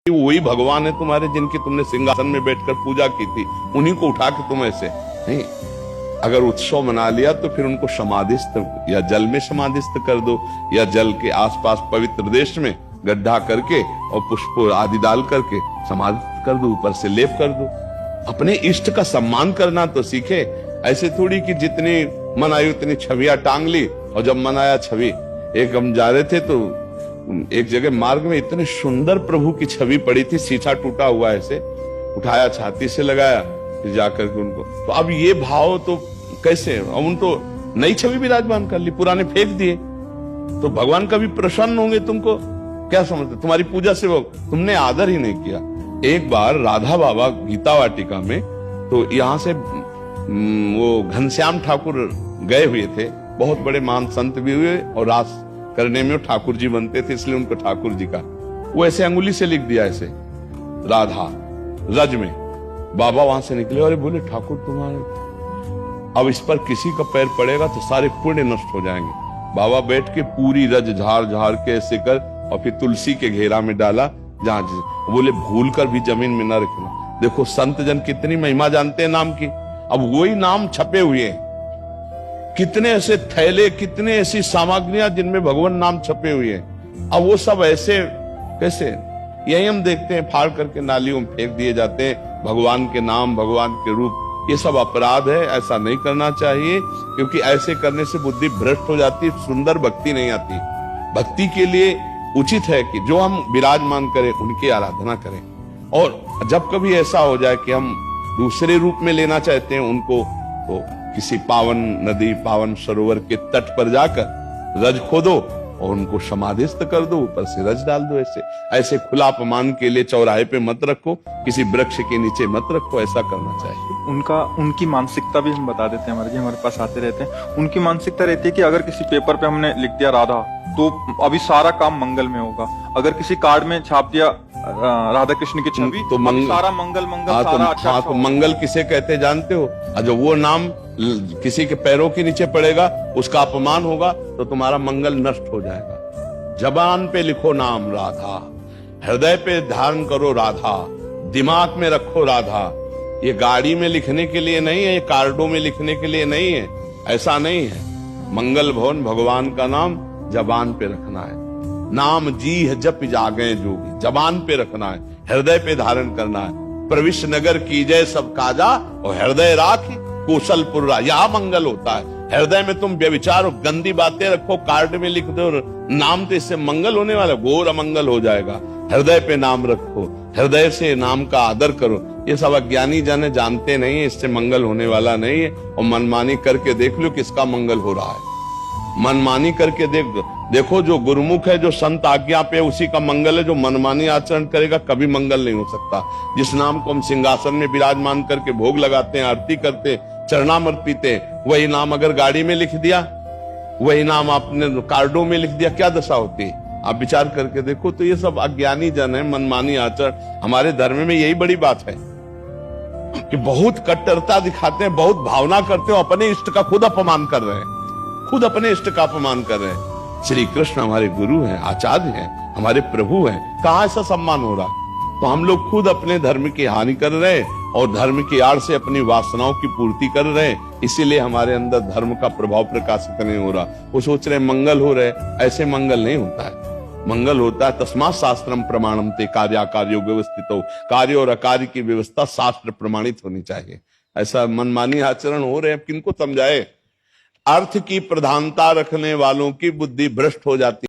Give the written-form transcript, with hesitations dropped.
वही भगवान है तुम्हारे जिनकी तुमने सिंहासन में बैठकर पूजा की थी, उन्हीं को उठा के तुम ऐसे नहीं। अगर उत्सव मना लिया तो फिर उनको समाधिस्थ या जल में समाधिस्थ कर दो, या जल के आसपास पवित्र देश में गड्ढा करके और पुष्प आदि डाल करके समाधिस्थ कर दो, ऊपर से लेप कर दो। अपने इष्ट का सम्मान करना तो सीखे। ऐसे थोड़ी कि जितनी मन आई उतनी छवियां टांग ली, और जब मन आया छवि। एक हम जा रहे थे तो एक जगह मार्ग में इतने सुंदर प्रभु की छवि पड़ी थी, शीशा टूटा हुआ ऐसे उठाया, छाती से लगाया, फिर जाकर के उनको। तो अब ये भाव तो कैसे, अब उन तो नई छवि विराजमान कर ली, पुराने फेंक दिए, तो भगवान कभी प्रसन्न होंगे तुमको? क्या समझते, तुम्हारी पूजा से वो तुमने आदर ही नहीं किया। एक बार राधा बाबा गीता वाटिका में, तो यहाँ से वो घनश्याम ठाकुर गए हुए थे, बहुत बड़े महान संत भी हुए, और रास करने में ठाकुर जी बनते थे, इसलिए उनको ठाकुर जी का वो ऐसे अंगुली से लिख दिया ऐसे राधा रज में। बाबा वहां से निकले और बोले, ठाकुर तुम्हारे, अब इस पर किसी का पैर पड़ेगा तो सारे पुण्य नष्ट हो जाएंगे। बाबा बैठ के पूरी रज झाड़ झाड़ के ऐसे कर, और फिर तुलसी के घेरा में डाला, जहां बोले भूल कर भी जमीन में न रखना। देखो संत जन कितनी महिमा जानते हैं नाम की। अब वही नाम छपे हुए हैं, कितने ऐसे थैले, कितने ऐसी सामग्रियां जिनमें भगवान नाम छपे हुए हैं। अब वो सब ऐसे कैसे, यही हम देखते हैं फाड़ करके नालियों में फेंक दिए जाते हैं भगवान के नाम, भगवान के रूप। ये सब अपराध है, ऐसा नहीं करना चाहिए, क्योंकि ऐसे करने से बुद्धि भ्रष्ट हो जाती है, सुंदर भक्ति नहीं आती। भक्ति के लिए उचित है कि जो हम विराजमान करें उनकी आराधना करें। और जब कभी ऐसा हो जाए कि हम दूसरे रूप में लेना चाहते हैं उनको, तो किसी पावन नदी, पावन सरोवर के तट पर जाकर रज खोदो और उनको समाधिस्थ कर दो, ऊपर से रज डाल दो। ऐसे खुला अपमान के लिए चौराहे पे मत रखो, किसी वृक्ष के नीचे मत रखो, ऐसा करना चाहिए। उनकी मानसिकता भी हम बता देते हैं, हमारे पास आते रहते हैं। उनकी मानसिकता रहती है कि अगर किसी पेपर पे हमने लिख दिया राधा, तो अभी सारा काम मंगल में होगा। अगर किसी कार्ड में छाप दिया राधा कृष्ण की छवि, तो सारा मंगल सारा अच्छा। तो मंगल किसे कहते जानते हो? जो वो नाम किसी के पैरों के नीचे पड़ेगा, उसका अपमान होगा, तो तुम्हारा मंगल नष्ट हो जाएगा। जबान पे लिखो नाम राधा, हृदय पे ध्यान करो राधा, दिमाग में रखो राधा। ये गाड़ी में लिखने के लिए नहीं है, ये कार्डों में लिखने के लिए नहीं है, ऐसा नहीं है। मंगल भवन भगवान का नाम जबान पे रखना है। नाम जी है जप जागे जोगी, जबान पे रखना है, हृदय पे धारण करना है। प्रविश नगर की जय सब काजा, और हृदय राख कौशलपुर, यह मंगल होता है। हृदय में तुम व्यभिचार और गंदी बातें रखो, कार्ड में लिख दो नाम, तो इससे मंगल होने वाला, घोर अमंगल हो जाएगा। हृदय पे नाम रखो, हृदय से नाम का आदर करो। ये सब अज्ञानी जन जानते नहीं है, इससे मंगल होने वाला नहीं है। और मनमानी करके देख लो किसका मंगल हो रहा है। मनमानी करके देखो, जो गुरुमुख है, जो संत आज्ञा पे, उसी का मंगल है। जो मनमानी आचरण करेगा कभी मंगल नहीं हो सकता। जिस नाम को हम सिंहासन में विराजमान करके भोग लगाते हैं, आरती करते, चरणामृत पीते, वही नाम अगर गाड़ी में लिख दिया, वही नाम आपने कार्डों में लिख दिया, क्या दशा होती है? आप विचार करके देखो। तो ये सब अज्ञानी जन है, मनमानी आचरण। हमारे धर्म में यही बड़ी बात है कि बहुत कट्टरता दिखाते हैं, बहुत भावना करते हो, अपने इष्ट का खुद अपमान कर रहे हैं, खुद अपने इष्ट का अपमान कर रहे हैं। श्री कृष्ण हमारे गुरु हैं, आचार्य हैं, हमारे प्रभु हैं, कहां ऐसा सम्मान हो रहा? तो हम लोग खुद अपने धर्म की हानि कर रहे हैं, और धर्म की आड़ से अपनी वासनाओं की पूर्ति कर रहे हैं। इसीलिए हमारे अंदर धर्म का प्रभाव प्रकाशित नहीं हो रहा। वो सोच रहे मंगल हो रहे, ऐसे मंगल नहीं होता है। मंगल होता है तस्मात् शास्त्रम प्रमाणम ते, कार्याकार्यो व्यवस्थितो, कार्य और अकार्य की व्यवस्था शास्त्र प्रमाणित होनी चाहिए। ऐसा मनमानी आचरण हो रहे हैं, किनको समझाए? अर्थ की प्रधानता रखने वालों की बुद्धि भ्रष्ट हो जाती है।